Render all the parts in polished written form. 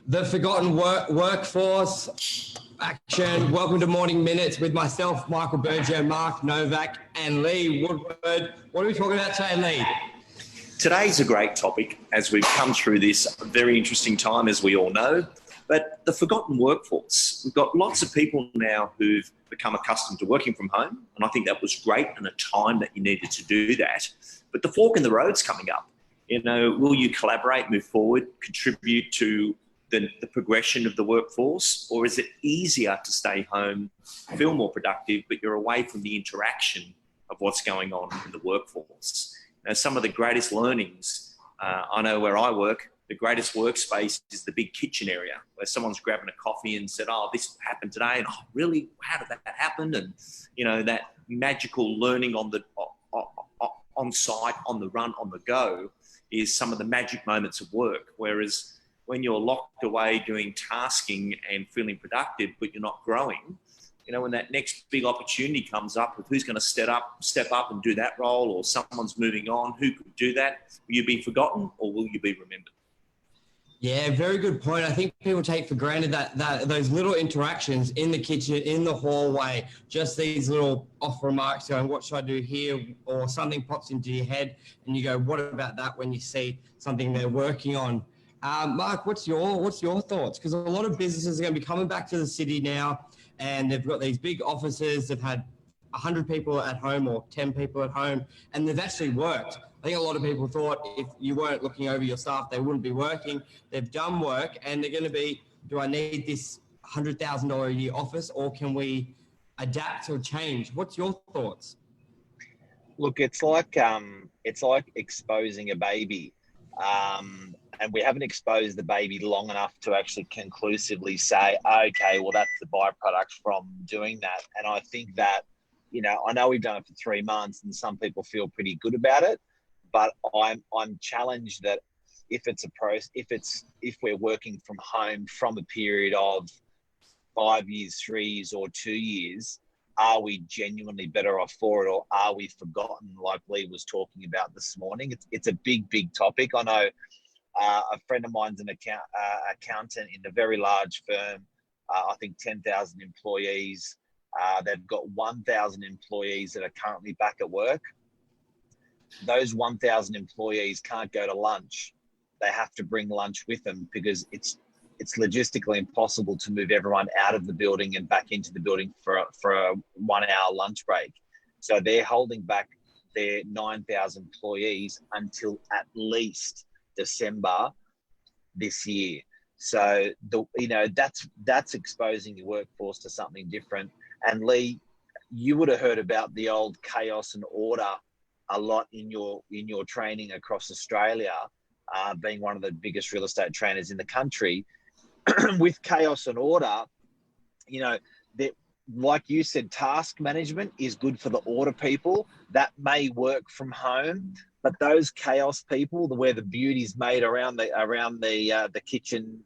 The forgotten workforce action. Welcome to Morning Minutes with myself, Michael Berger, Mark Novak, and Lee Woodward. What are we talking about today, Lee? Today's a great topic as we've come through this very interesting time, as we all know. But the forgotten workforce. We've got lots of people now who've become accustomed to working from home, and I think that was great and a time that you needed to do that. But the fork in the road's coming up. Will you collaborate, move forward, contribute to the progression of the workforce, or is it easier to stay home, feel more productive, but you're away from the interaction of what's going on in the workforce? Now, some of the greatest learnings, I know where I work, the greatest workspace is the big kitchen area where someone's grabbing a coffee and said, oh, this happened today. And oh, really? How did that happen? And, that magical learning on site, on the run, on the go is some of the magic moments of work. Whereas when you're locked away doing tasking and feeling productive, but you're not growing, when that next big opportunity comes up of who's going to step up and do that role, or someone's moving on, who could do that? Will you be forgotten or will you be remembered? Yeah, very good point. I think people take for granted that those little interactions in the kitchen, in the hallway, just these little off remarks going, what should I do here? Or something pops into your head and you go, what about that, when you see something they're working on? Mark, what's your thoughts? Because a lot of businesses are going to be coming back to the city now, and they've got these big offices. They've had 100 people at home or 10 people at home, and they've actually worked. I think a lot of people thought if you weren't looking over your staff, they wouldn't be working. They've done work, and they're going to be, do I need this $100,000 a year office, or can we adapt or change? What's your thoughts? Look, it's like exposing a baby. And we haven't exposed the baby long enough to actually conclusively say, okay, well, that's the byproduct from doing that. And I think that, I know we've done it for 3 months and some people feel pretty good about it, but I'm challenged that if we're working from home from a period of 5 years, 3 years, or 2 years, are we genuinely better off for it, or are we forgotten, like Lee was talking about this morning? It's a big, big topic. I know a friend of mine's an accountant in a very large firm, I think 10,000 employees. They've got 1,000 employees that are currently back at work. Those 1,000 employees can't go to lunch. They have to bring lunch with them because it's logistically impossible to move everyone out of the building and back into the building for a 1 hour lunch break. So they're holding back their 9,000 employees until at least December this year. So that's exposing your workforce to something different. And Lee, you would have heard about the old chaos and order a lot in your training across Australia, being one of the biggest real estate trainers in the country. With chaos and order, like you said, task management is good for the order people. That may work from home, but those chaos people, where the beauty's made around the kitchen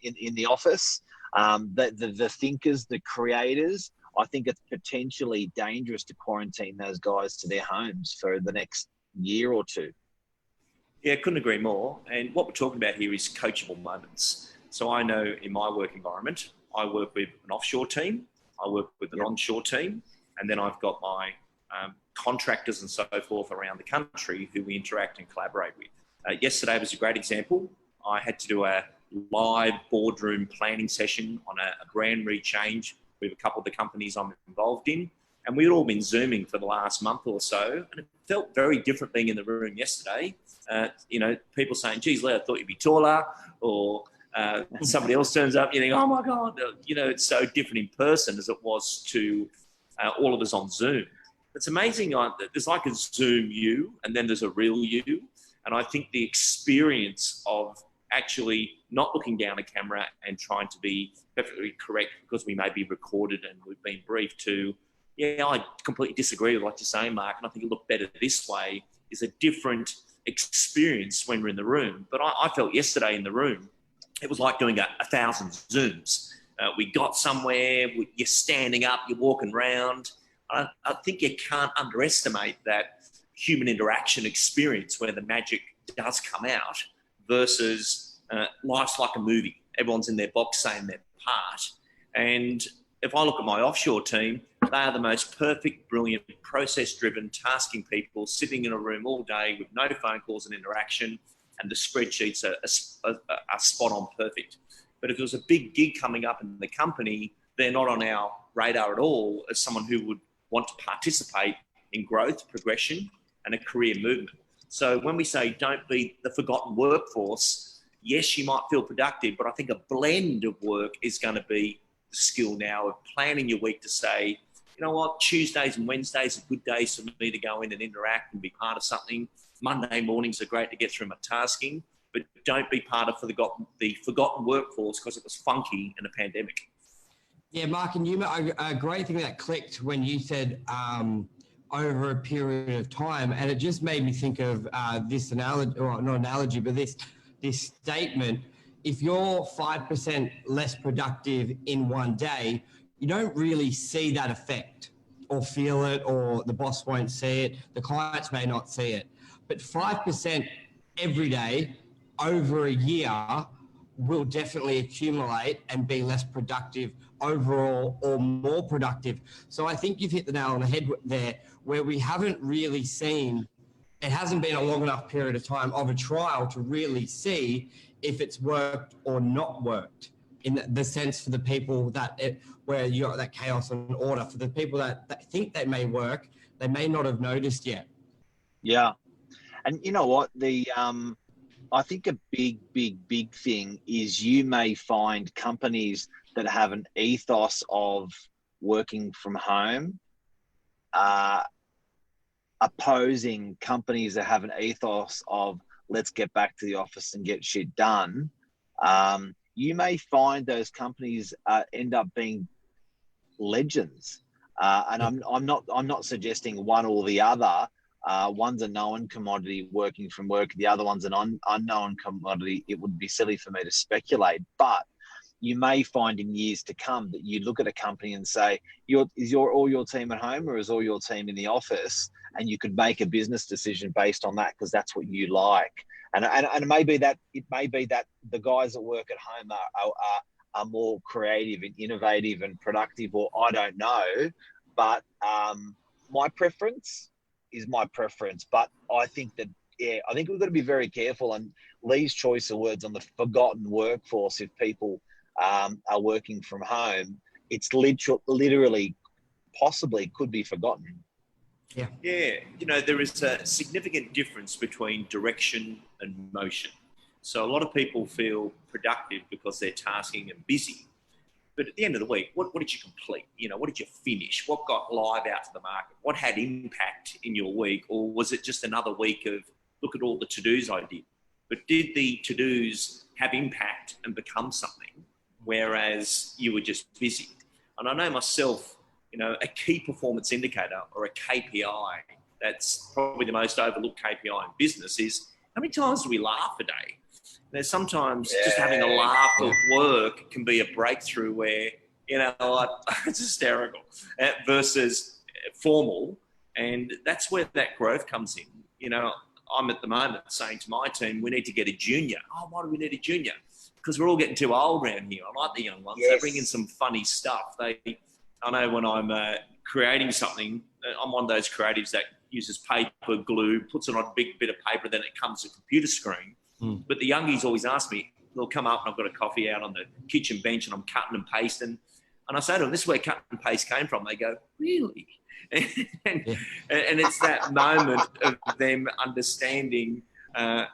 in the office, the thinkers, the creators, I think it's potentially dangerous to quarantine those guys to their homes for the next year or two. Yeah, couldn't agree more. And what we're talking about here is coachable moments. So I know in my work environment, I work with an offshore team, I work with an onshore team, and then I've got my contractors and so forth around the country who we interact and collaborate with. Yesterday was a great example. I had to do a live boardroom planning session on a brand rechange with a couple of the companies I'm involved in. And we'd all been Zooming for the last month or so, and it felt very different being in the room yesterday. People saying, geez, Lee, I thought you'd be taller, or somebody else turns up, you think, oh my God, it's so different in person as it was to all of us on Zoom. It's amazing. There's like a Zoom you, and then there's a real you. And I think the experience of actually not looking down a camera and trying to be perfectly correct because we may be recorded and we've been briefed to, I completely disagree with what you're saying, Mark, and I think it looked better this way, is a different experience when we're in the room. But I felt yesterday in the room, it was like doing 1,000 Zooms. We got somewhere, you're standing up, you're walking around. I think you can't underestimate that human interaction experience where the magic does come out versus life's like a movie. Everyone's in their box saying their part. And if I look at my offshore team, they are the most perfect, brilliant, process-driven, tasking people sitting in a room all day with no phone calls and interaction, and the spreadsheets are spot on perfect. But if there was a big gig coming up in the company, they're not on our radar at all as someone who would want to participate in growth, progression, and a career movement. So when we say don't be the forgotten workforce, yes, you might feel productive, but I think a blend of work is going to be the skill now of planning your week to say, you know what, Tuesdays and Wednesdays are good days for me to go in and interact and be part of something. Monday mornings are great to get through my tasking, but don't be part of the forgotten workforce because it was funky in a pandemic. Yeah, Mark, and a great thing that clicked when you said over a period of time, and it just made me think of this analogy, well, not analogy, but this statement. If you're 5% less productive in one day, you don't really see that effect or feel it, or the boss won't see it, the clients may not see it. But 5% every day over a year will definitely accumulate and be less productive overall or more productive. So I think you've hit the nail on the head there, where we haven't really seen, it hasn't been a long enough period of time of a trial to really see if it's worked or not worked, in the sense for the people where you got that chaos and order. For the people that think they may work, they may not have noticed yet. Yeah. And you know what? I think a big thing is you may find companies that have an ethos of working from home, opposing companies that have an ethos of let's get back to the office and get shit done. You may find those companies end up being legends. And I'm not suggesting one or the other. One's a known commodity, working from work. The other one's an unknown commodity. It would be silly for me to speculate, but you may find in years to come that you look at a company and say, is all your team at home, or is all your team in the office? And you could make a business decision based on that because that's what you like. And it may be that the guys that work at home are more creative and innovative and productive, or I don't know. But my preference is my preference. But I think we've got to be very careful. And Lee's choice of words on the forgotten workforce, if people are working from home, it's literally possibly could be forgotten. Yeah. There is a significant difference between direction and motion. So a lot of people feel productive because they're tasking and busy. But at the end of the week, what did you complete? What did you finish? What got live out to the market? What had impact in your week? Or was it just another week of, look at all the to-dos I did? But did the to-dos have impact and become something, whereas you were just busy? And I know myself, a key performance indicator, or a KPI, that's probably the most overlooked KPI in business, is how many times do we laugh a day? There's sometimes just having a laugh at work can be a breakthrough where, it's hysterical versus formal. And that's where that growth comes in. I'm at the moment saying to my team, we need to get a junior. Oh, why do we need a junior? Because we're all getting too old around here. I like the young ones. Yes. They bring in some funny stuff. I know when I'm creating something, I'm one of those creatives that uses paper, glue, puts it on a big bit of paper, then it comes to a computer screen. But the youngies always ask me, they'll come up and I've got a coffee out on the kitchen bench and I'm cutting and pasting. And I say to them, this is where cut and paste came from. They go, really? And it's that moment of them understanding the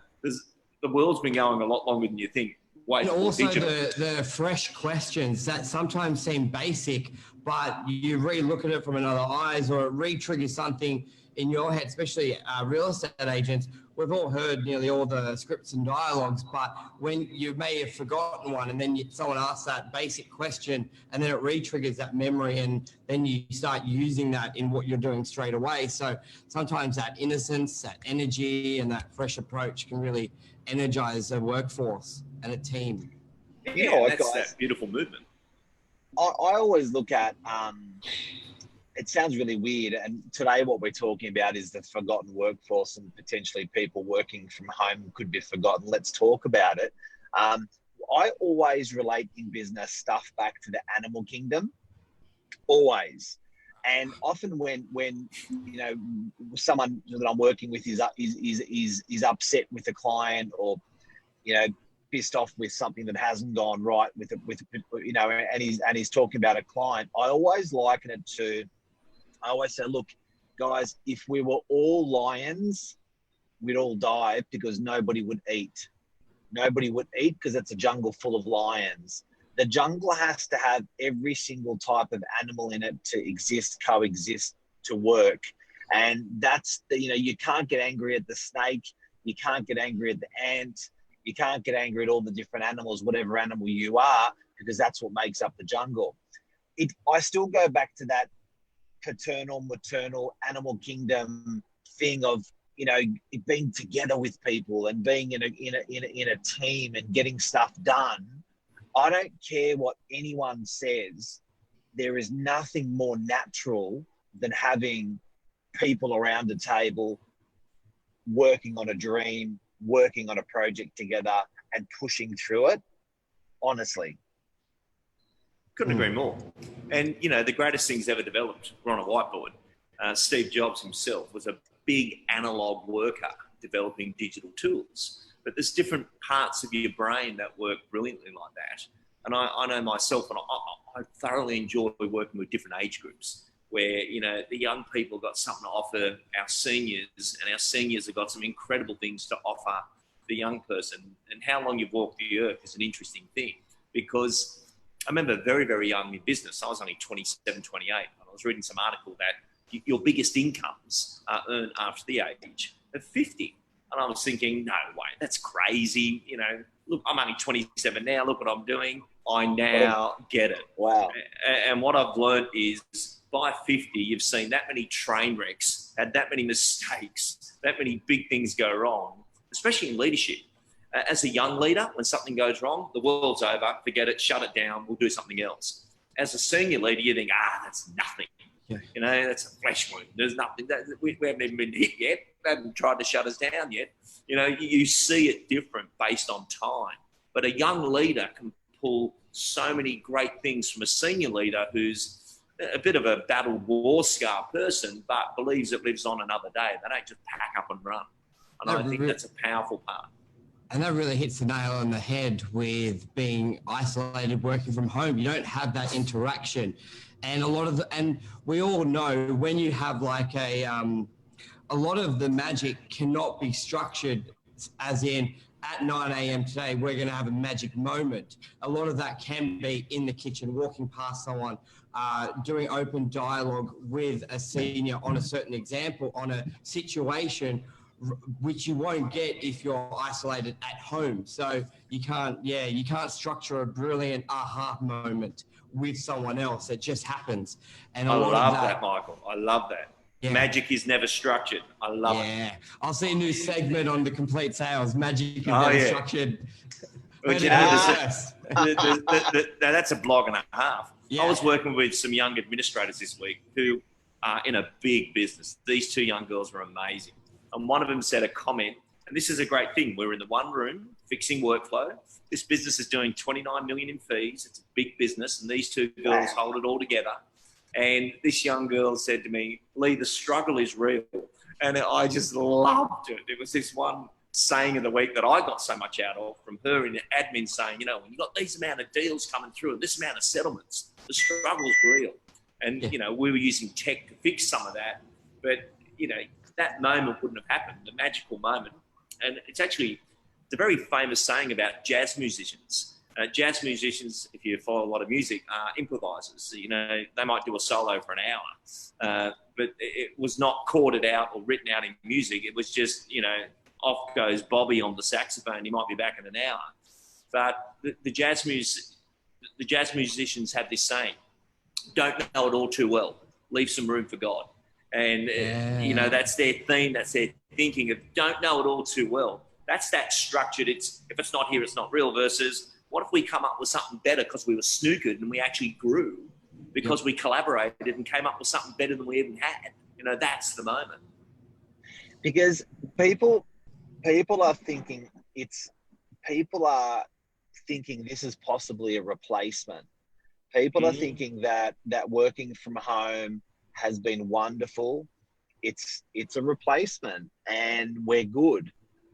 world's been going a lot longer than you think. And also the fresh questions that sometimes seem basic, but you re-look at it from another eyes, or it re-triggers something in your head, especially real estate agents. We've all heard nearly all the scripts and dialogues, but when you may have forgotten one and then someone asks that basic question and then it re-triggers that memory, and then you start using that in what you're doing straight away. So sometimes that innocence, that energy and that fresh approach can really energize a workforce and a team. Yeah, that's that beautiful movement. I always look at, it sounds really weird, and today what we're talking about is the forgotten workforce, and potentially people working from home could be forgotten. Let's talk about it. I always relate in business stuff back to the animal kingdom, always. And often when you know someone that I'm working with is upset with a client, or you know pissed off with something that hasn't gone right with you know, and he's talking about a client, I always liken it to, I always say, look, guys, if we were all lions, we'd all die because nobody would eat. Nobody would eat because it's a jungle full of lions. The jungle has to have every single type of animal in it to exist, coexist, to work. And that's the, you know, you can't get angry at the snake. You can't get angry at the ant. You can't get angry at all the different animals, whatever animal you are, because that's what makes up the jungle. I still go back to that paternal, maternal, animal kingdom thing of, you know, being together with people and being in a team and getting stuff done. I don't care what anyone says. There is nothing more natural than having people around a table working on a dream, working on a project together and pushing through it, honestly. Couldn't agree more. And, you know, the greatest things ever developed were on a whiteboard. Steve Jobs himself was a big analog worker developing digital tools. But there's different parts of your brain that work brilliantly like that. And I know myself, and I thoroughly enjoy working with different age groups where, you know, the young people got something to offer our seniors, and our seniors have got some incredible things to offer the young person. And how long you've walked the earth is an interesting thing, because I remember very, very young in business. I was only 27, 28. And I was reading some article that your biggest incomes are earned after the age of 50. And I was thinking, no way, that's crazy. You know, look, I'm only 27 now. Look what I'm doing. I now get it. Wow. And what I've learned is by 50, you've seen that many train wrecks, had that many mistakes, that many big things go wrong, especially in leadership. As a young leader, when something goes wrong, the world's over, forget it, shut it down, we'll do something else. As a senior leader, you think, that's nothing. Yeah. You know, that's a flesh wound. There's nothing. We haven't even been hit yet. They haven't tried to shut us down yet. You know, you see it different based on time. But a young leader can pull so many great things from a senior leader who's a bit of a battled war scar person, but believes it lives on another day. They don't just pack up and run. And I think that's a powerful part. And that really hits the nail on the head with being isolated, working from home. You don't have that interaction. And and we all know when you have like a lot of the magic cannot be structured as in at 9 a.m. today, we're going to have a magic moment. A lot of that can be in the kitchen, walking past someone, doing open dialogue with a senior on a certain example, on a situation, which you won't get if you're isolated at home. So you can't structure a brilliant aha moment with someone else. It just happens. And I love that, Michael. I love that. Yeah. Magic is never structured. I love it. Yeah. I'll see a new segment on the Complete Sales. Magic is never structured. That's a blog and a half. Yeah. I was working with some young administrators this week who are in a big business. These two young girls were amazing. And one of them said a comment, and this is a great thing. We're in the one room fixing workflow. This business is doing 29 million in fees. It's a big business, and these two girls hold it all together. And this young girl said to me, Lee, the struggle is real. And I just loved it. It was this one saying of the week that I got so much out of from her in the admin saying, you know, when you've got these amount of deals coming through and this amount of settlements, the struggle is real. And, you know, we were using tech to fix some of that. But, you know, that moment wouldn't have happened, the magical moment. And it's a very famous saying about jazz musicians. Jazz musicians, if you follow a lot of music, are improvisers. You know, they might do a solo for an hour, but it was not chorded out or written out in music. It was just, you know, off goes Bobby on the saxophone. He might be back in an hour. But the jazz musicians have this saying: "Don't know it all too well. Leave some room for God." And you know, that's their theme. That's their thinking of don't know it all too well. That's that structured. If it's not here, it's not real. Versus, what if we come up with something better because we were snookered and we actually grew because we collaborated and came up with something better than we even had? You know, that's the moment. Because people are thinking people are thinking this is possibly a replacement. People are thinking that working from home has been wonderful. It's a replacement, and we're good.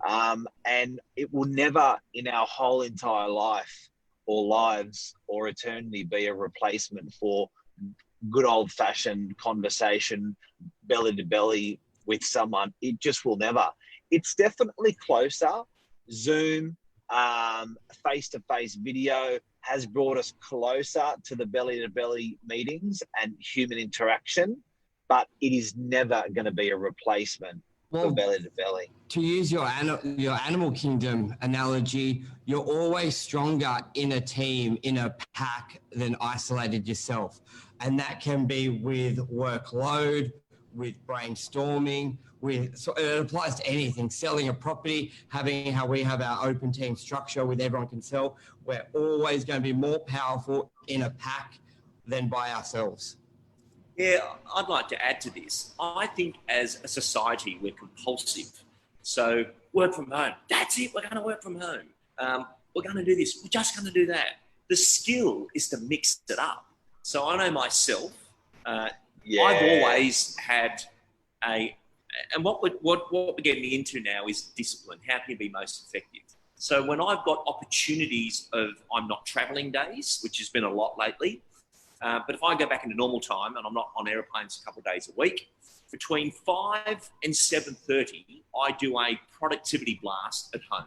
And it will never in our whole entire life or lives or eternity be a replacement for good old-fashioned conversation, belly to belly with someone. It just will never. It's definitely closer. Zoom, face-to-face video has brought us closer to the belly-to-belly meetings and human interaction, but it is never going to be a replacement for belly-to-belly. To use your animal kingdom analogy, you're always stronger in a team, in a pack, than isolated yourself. And that can be with workload, with brainstorming, so it applies to anything, selling a property, having how we have our open team structure with everyone can sell. We're always going to be more powerful in a pack than by ourselves. Yeah, I'd like to add to this. I think as a society, we're compulsive. So work from home. That's it. We're going to work from home. We're going to do this. We're just going to do that. The skill is to mix it up. So I know myself. I've always had and what we're getting into now is discipline. How can you be most effective? So when I've got opportunities of I'm not traveling days, which has been a lot lately, but if I go back into normal time and I'm not on airplanes a couple of days a week, between 5 and 7:30, I do a productivity blast at home.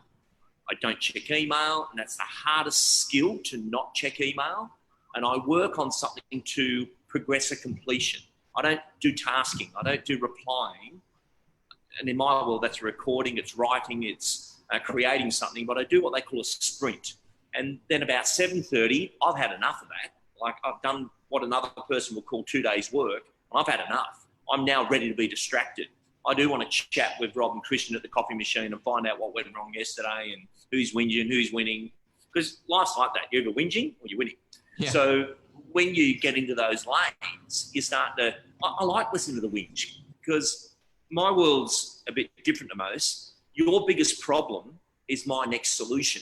I don't check email, and that's the hardest skill, to not check email. And I work on something to progress a completion. I don't do tasking. I don't do replying. And in my world, that's recording, it's writing, it's creating something. But I do what they call a sprint. And then about 7:30, I've had enough of that. Like, I've done what another person will call 2 days' work, and I've had enough. I'm now ready to be distracted. I do want to chat with Rob and Christian at the coffee machine and find out what went wrong yesterday and who's whinging, who's winning. Because life's like that. You're either whinging or you're winning. Yeah. So when you get into those lanes, you start to... I like listening to the whinge, because my world's a bit different to most. Your biggest problem is my next solution.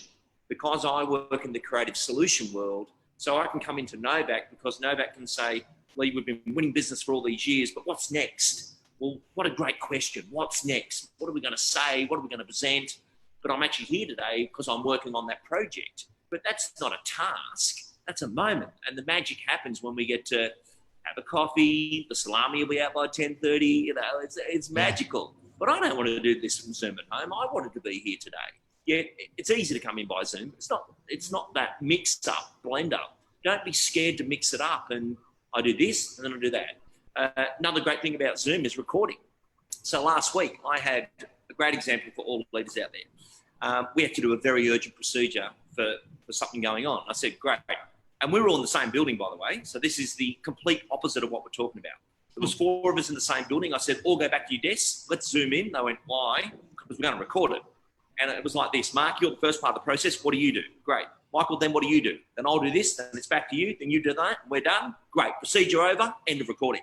Because I work in the creative solution world, so I can come into Novak, because Novak can say, Lee, we've been winning business for all these years, but what's next? Well, what a great question. What's next? What are we going to say? What are we going to present? But I'm actually here today because I'm working on that project. But that's not a task. That's a moment. And the magic happens when we get to have a coffee. The salami will be out by 10:30. You know, it's magical. But I don't want to do this from Zoom at home. I wanted to be here today. Yeah, it's easy to come in by Zoom. It's not that mixed up blender. Don't be scared to mix it up. And I do this and then I do that. Another great thing about Zoom is recording. So last week I had a great example for all the leaders out there. We have to do a very urgent procedure for something going on. I said, great. And we were all in the same building, by the way. So this is the complete opposite of what we're talking about. There was 4 of us in the same building. I said, all go back to your desks. Let's Zoom in. They went, why? Because we're going to record it. And it was like this: Mark, you're the first part of the process. What do you do? Great. Michael, then what do you do? Then I'll do this. Then it's back to you. Then you do that. We're done. Great. Procedure over. End of recording.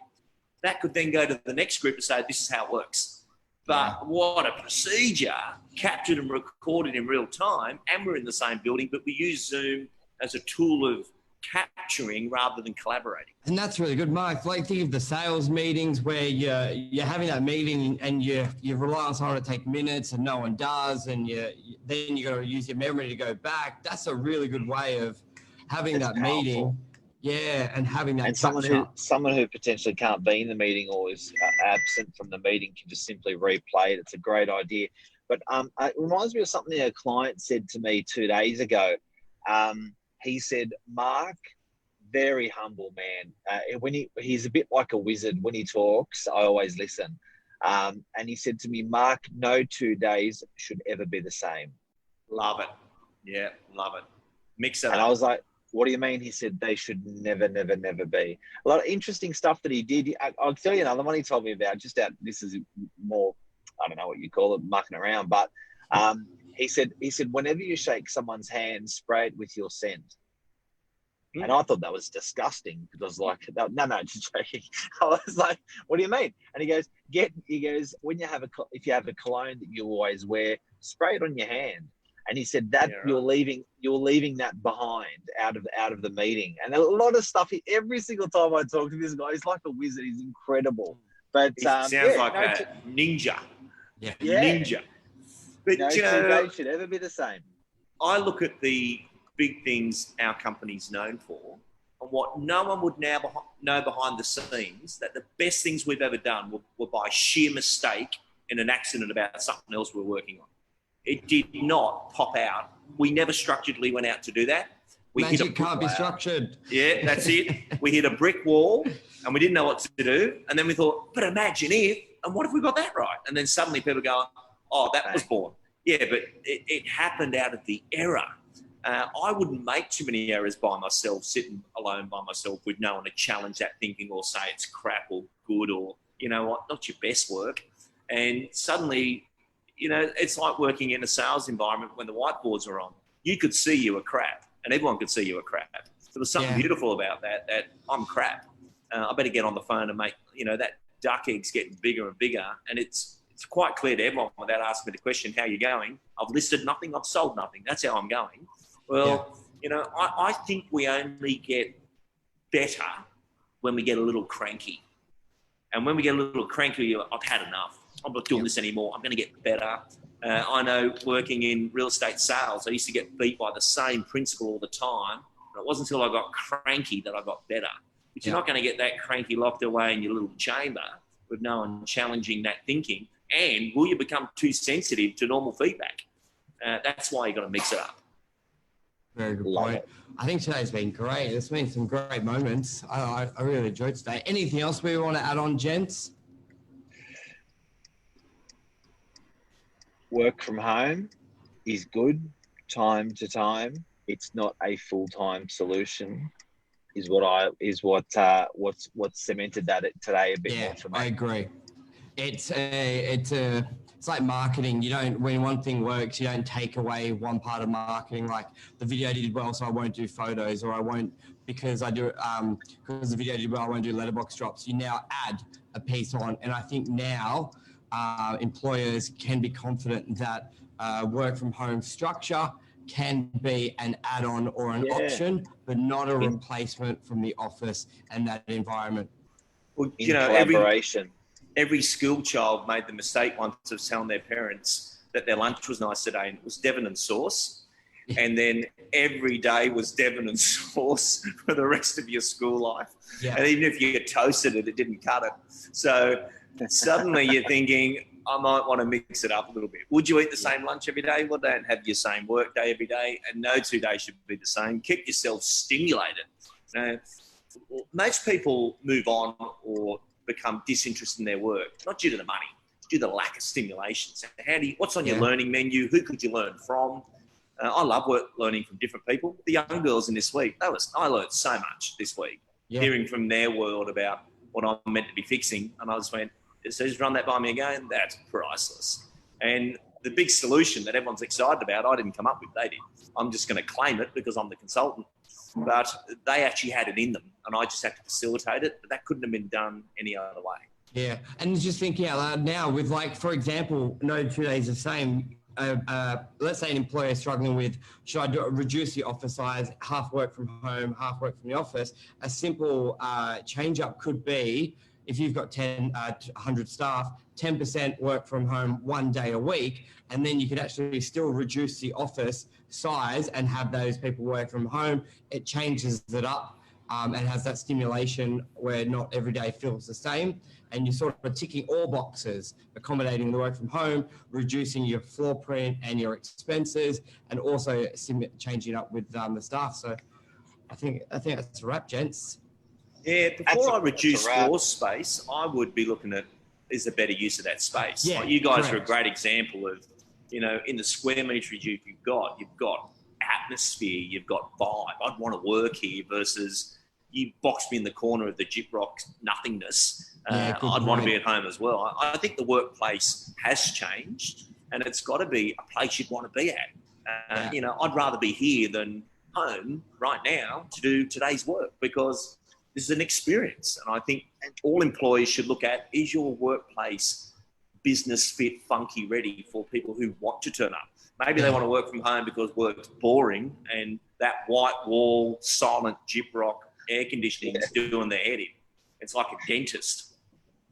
That could then go to the next group and say, this is how it works. But what a procedure, captured and recorded in real time. And we're in the same building, but we use Zoom as a tool of capturing rather than collaborating. And that's really good, Mark. Like, think of the sales meetings where you're having that meeting and you rely on someone to take minutes and no one does, and then you got to use your memory to go back. That's a really good way of having that powerful meeting. Yeah, and having that. And someone who potentially can't be in the meeting or is absent from the meeting can just simply replay it. It's a great idea. But it reminds me of something a client said to me 2 days ago. He said, Mark, very humble man. He's a bit like a wizard. When he talks, I always listen. And he said to me, Mark, no 2 days should ever be the same. Love it. Yeah, love it. Mix it up. And I was like, what do you mean? He said they should never, never, never be. A lot of interesting stuff that he did. I'll tell you another one he told me about. This is more, I don't know what you call it, mucking around. But he said, whenever you shake someone's hand, spray it with your scent. And I thought that was disgusting, because I was like, no, just joking. I was like, what do you mean? And he goes, when if you have a cologne that you always wear, spray it on your hand. And he said that you're leaving that behind out of the meeting. And a lot of stuff. Every single time I talk to this guy, he's like a wizard. He's incredible. But He sounds like a ninja. Yeah. Ninja. But no two days should ever be the same. I look at the big things our company's known for, and what no one would now know behind the scenes, that the best things we've ever done were by sheer mistake in an accident about something else we're working on. It did not pop out. We never structuredly went out to do that. Magic can't be structured. Yeah, that's it. We hit a brick wall and we didn't know what to do. And then we thought, but imagine if, and what if we got that right? And then suddenly people go, oh, that was born. Yeah, but it happened out of the error. I wouldn't make too many errors by myself, sitting alone by myself with no one to challenge that thinking or say it's crap or good or, you know what, not your best work. And suddenly, you know, it's like working in a sales environment when the whiteboards are on. You could see you were crap and everyone could see you were crap. There was something beautiful about that I'm crap. I better get on the phone and make, you know, that duck egg's getting bigger and bigger. And it's quite clear to everyone without asking me the question, how you going? I've listed nothing, I've sold nothing. That's how I'm going. Well, you know, I think we only get better when we get a little cranky. And when we get a little cranky, I've had enough. I'm not doing this anymore. I'm going to get better. I know working in real estate sales, I used to get beat by the same principle all the time. And it wasn't until I got cranky that I got better. But you're not going to get that cranky locked away in your little chamber with no one challenging that thinking. And will you become too sensitive to normal feedback? That's why you got to mix it up. Very good point. I think today's been great. There's been some great moments. I really enjoyed today. Anything else we want to add on, gents? Work from home is good time to time. It's not a full-time solution. What's cemented that today a bit more for me. I agree. It's like marketing. When one thing works, you don't take away one part of marketing. Like the video did well, so I won't do photos, or I won't because the video did well, I won't do letterbox drops. You now add a piece on, and I think now employers can be confident that work from home structure can be an add-on or an option, but not a replacement from the office and that environment. Well, collaboration. Every school child made the mistake once of telling their parents that their lunch was nice today, and it was Devon and sauce. And then every day was Devon and sauce for the rest of your school life. Yeah. And even if you toasted it, it didn't cut it. So suddenly you're thinking, I might want to mix it up a little bit. Would you eat the same lunch every day? Well, don't have your same work day every day, and no 2 days should be the same. Keep yourself stimulated. Most people move on or become disinterested in their work, not due to the money, due to the lack of stimulation. So what's on your learning menu? Who could you learn from? I love learning from different people. The young girls in this week, I learned so much this week, hearing from their world about what I'm meant to be fixing. And I just went, so just run that by me again. That's priceless. And the big solution that everyone's excited about, I didn't come up with, they did. I'm just going to claim it because I'm the consultant. But they actually had it in them, and I just had to facilitate it. But that couldn't have been done any other way. Yeah, and just thinking out loud now with, like, for example, no 2 days the same. Let's say an employer is struggling with, should I reduce the office size, half work from home, half work from the office? A simple change up could be, if you've got 100 staff, 10% work from home 1 day a week, and then you could actually still reduce the office size and have those people work from home. It changes it up and has that stimulation where not every day feels the same, and you're sort of ticking all boxes, accommodating the work from home, reducing your floor print and your expenses, and also changing it up with the staff. So I think that's a wrap, gents. Yeah, before I reduce floor space, I would be looking at, is a better use of that space. Yeah, like you guys are a great example of, in the square meterage you've got atmosphere, you've got vibe. I'd want to work here versus you box me in the corner of the gyprock nothingness. I'd want to be at home as well. I think the workplace has changed, and it's got to be a place you'd want to be at. I'd rather be here than home right now to do today's work, because this is an experience. And I think all employees should look at, is your workplace business fit, funky, ready for people who want to turn up? Maybe they want to work from home because work's boring and that white wall, silent gyprock air conditioning is doing their head in. It's like a dentist.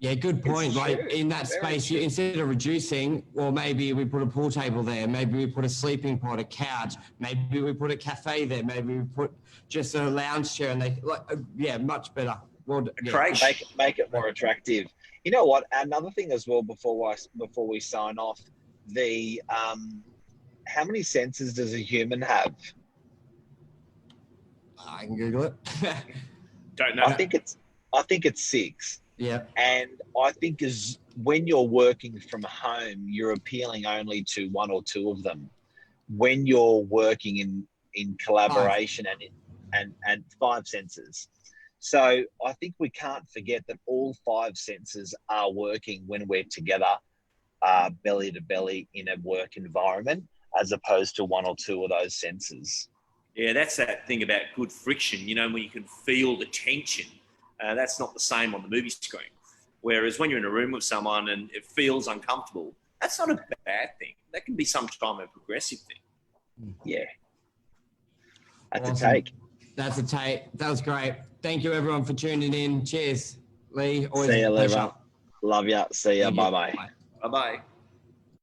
Yeah, good point. It's Like true. in that Very space, true. instead of reducing, well, maybe we put a pool table there. Maybe we put a sleeping pod, a couch. Maybe we put a cafe there. Maybe we put just a lounge chair, and much better. Well, Creche. Make it more attractive. You know what? Another thing as well before we sign off, the how many senses does a human have? I can Google it. Don't know. I think it's 6. Yeah. And I think as when you're working from home, you're appealing only to 1 or 2 of them. When you're working in collaboration and 5 senses. So I think we can't forget that all 5 senses are working when we're together, belly to belly in a work environment, as opposed to 1 or 2 of those senses. Yeah, that's that thing about good friction, when you can feel the tension. That's not the same on the movie screen. Whereas when you're in a room with someone and it feels uncomfortable, that's not a bad thing. That can be sometimes a progressive thing. Yeah. That's Awesome. a take. That's a take. That was great. Thank you, everyone, for tuning in. Cheers, Lee. Always See you a pleasure. later. Love ya. See ya. Bye-bye. Bye-bye.